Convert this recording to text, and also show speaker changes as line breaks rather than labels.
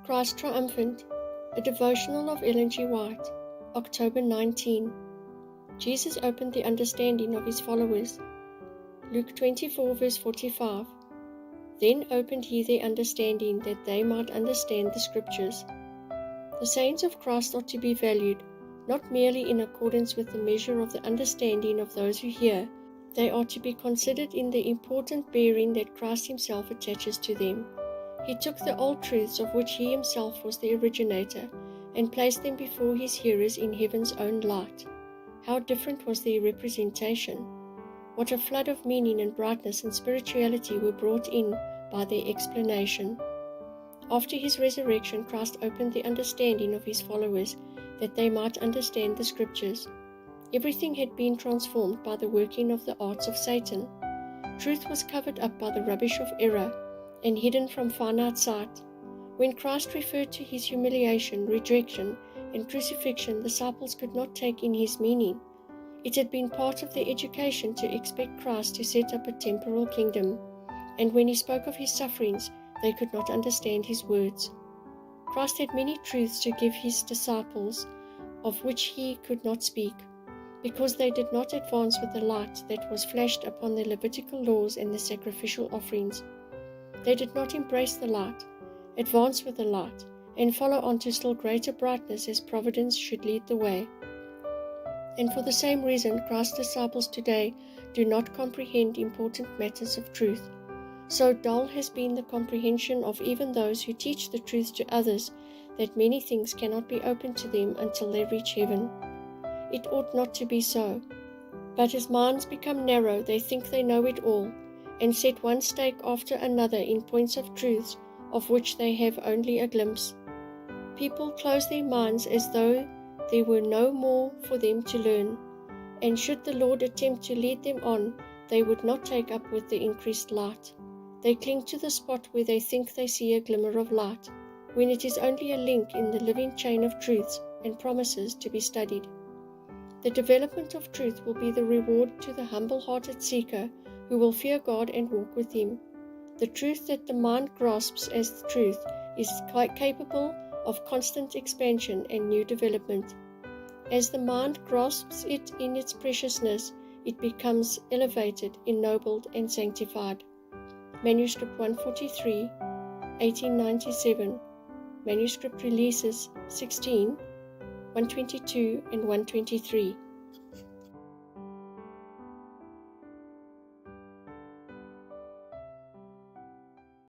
Christ Triumphant, a devotional of Ellen G. White, October 19. Jesus opened the understanding of his followers. Luke 24 verse 45. Then opened he their understanding, that they might understand the Scriptures. The saints of Christ are to be valued, not merely in accordance with the measure of the understanding of those who hear. They are to be considered in the important bearing that Christ himself attaches to them. He took the old truths of which he himself was the originator and placed them before his hearers in heaven's own light. How different was their representation! What a flood of meaning and brightness and spirituality were brought in by their explanation. After his resurrection, Christ opened the understanding of his followers that they might understand the Scriptures. Everything had been transformed by the working of the arts of Satan. Truth was covered up by the rubbish of error and hidden from finite sight. When Christ referred to his humiliation, rejection, and crucifixion, the disciples could not take in his meaning. It had been part of their education to expect Christ to set up a temporal kingdom, and when he spoke of his sufferings, they could not understand his words. Christ had many truths to give his disciples, of which he could not speak, because they did not advance with the light that was flashed upon the Levitical laws and the sacrificial offerings. They did not embrace the light, advance with the light, and follow on to still greater brightness as providence should lead the way. And for the same reason, Christ's disciples today do not comprehend important matters of truth. So dull has been the comprehension of even those who teach the truth to others that many things cannot be opened to them until they reach heaven. It ought not to be so. But as minds become narrow, they think they know it all, and set one stake after another in points of truths of which they have only a glimpse. People close their minds as though there were no more for them to learn, and should the Lord attempt to lead them on, they would not take up with the increased light. They cling to the spot where they think they see a glimmer of light, when it is only a link in the living chain of truths and promises to be studied. The development of truth will be the reward to the humble-hearted seeker who will fear God and walk with him. The truth that the mind grasps as the truth is quite capable of constant expansion and new development. As the mind grasps it in its preciousness, it becomes elevated, ennobled, and sanctified. Manuscript 143, 1897. Manuscript releases 16, 122 and 123.